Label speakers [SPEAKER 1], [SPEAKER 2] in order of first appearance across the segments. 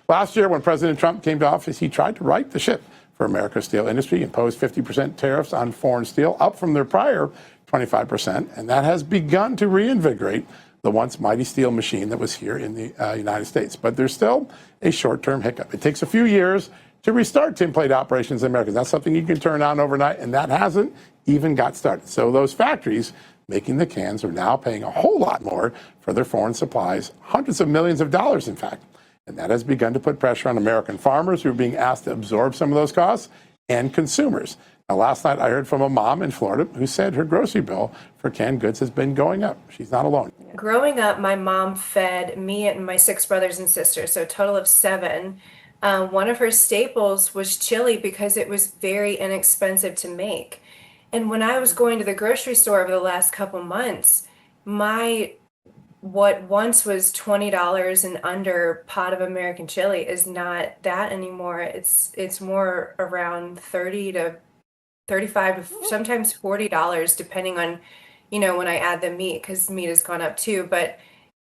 [SPEAKER 1] Last year, when President Trump came to office, he tried to right the ship for America's steel industry, imposed 50% tariffs on foreign steel, up from their prior 25%, and that has begun to reinvigorate the once mighty steel machine that was here in the United States. But there's still a short-term hiccup. It takes a few years to restart tinplate operations in America. That's something you can turn on overnight, and that hasn't even got started. So those factories making the cans are now paying a whole lot more for their foreign supplies, hundreds of millions of dollars, in fact. And that has begun to put pressure on American farmers who are being asked to absorb some of those costs and consumers. Now, last night I heard from a mom in Florida who said her grocery bill for canned goods has been going up. She's not alone.
[SPEAKER 2] Growing up, my mom fed me and my 6 brothers and sisters, so a total of 7. One of her staples was chili because it was very inexpensive to make. And when I was going to the grocery store over the last couple months, what once was $20 and under pot of American chili is not that anymore. It's more around $30 to $35 to sometimes $40, depending on, when I add the meat, because meat has gone up too. But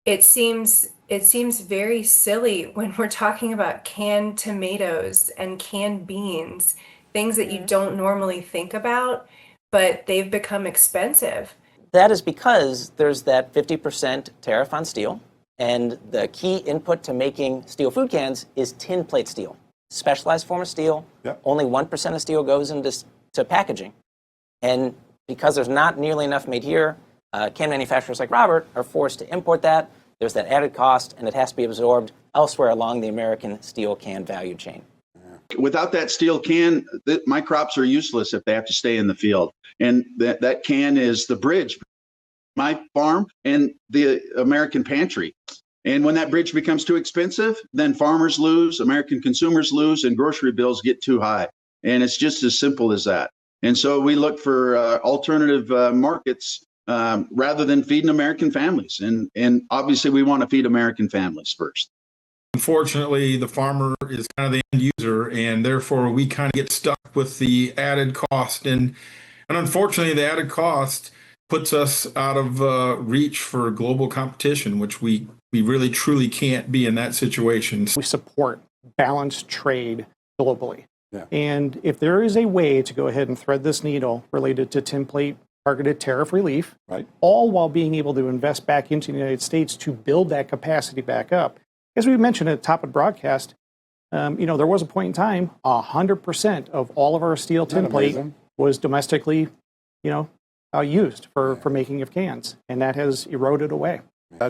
[SPEAKER 2] it seems very silly when we're talking about canned tomatoes and canned beans, things that you don't normally think about, but they've become expensive.
[SPEAKER 3] That is because there's that 50% tariff on steel, and the key input to making steel food cans is tin plate steel, specialized form of steel.
[SPEAKER 1] Yep.
[SPEAKER 3] Only 1% of steel goes into packaging. And because there's not nearly enough made here, can manufacturers like Robert are forced to import that. There's that added cost, and it has to be absorbed elsewhere along the American steel can value chain.
[SPEAKER 4] Without that steel can, my crops are useless if they have to stay in the field. And that can is the bridge, my farm and the American pantry. And when that bridge becomes too expensive, then farmers lose, American consumers lose, and grocery bills get too high. And it's just as simple as that. And so we look for alternative markets rather than feeding American families. And obviously we want to feed American families first.
[SPEAKER 5] Unfortunately, the farmer is kind of the end user, and therefore we kind of get stuck with the added cost. And unfortunately, the added cost puts us out of reach for global competition, which we really truly can't be in that situation.
[SPEAKER 6] We support balanced trade globally.
[SPEAKER 1] Yeah.
[SPEAKER 6] And if there is a way to go ahead and thread this needle related to tinplate targeted tariff relief,
[SPEAKER 1] right,
[SPEAKER 6] all while being able to invest back into the United States to build that capacity back up. As we mentioned at the top of the broadcast, there was a point in time, 100% of all of our steel tinplate was domestically, used for making of cans, and that has eroded away.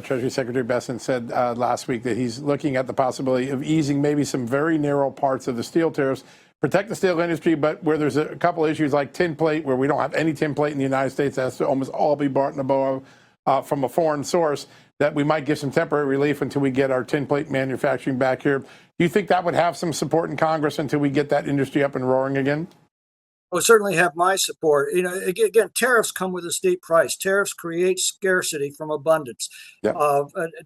[SPEAKER 1] Treasury Secretary Besson said last week that he's looking at the possibility of easing maybe some very narrow parts of the steel tariffs, protect the steel industry, but where there's a couple of issues like tinplate, where we don't have any tinplate in the United States, that has to almost all be bought in a boa from a foreign source, that we might give some temporary relief until we get our tinplate manufacturing back here. Do you think that would have some support in Congress until we get that industry up and roaring again?
[SPEAKER 7] Will certainly have my support. Again, tariffs come with a steep price. Tariffs create scarcity from abundance.
[SPEAKER 1] Yep.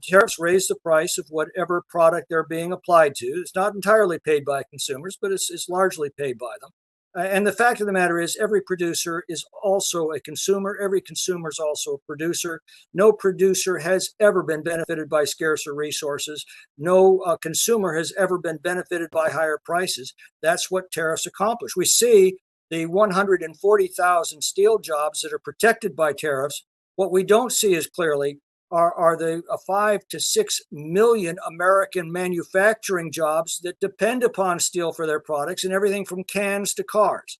[SPEAKER 7] Tariffs raise the price of whatever product they're being applied to. It's not entirely paid by consumers, but it's largely paid by them. And the fact of the matter is, every producer is also a consumer. Every consumer is also a producer. No producer has ever been benefited by scarcer resources. No consumer has ever been benefited by higher prices. That's what tariffs accomplish. We see the 140,000 steel jobs that are protected by tariffs. What we don't see as clearly are the 5 to 6 million American manufacturing jobs that depend upon steel for their products, and everything from cans to cars.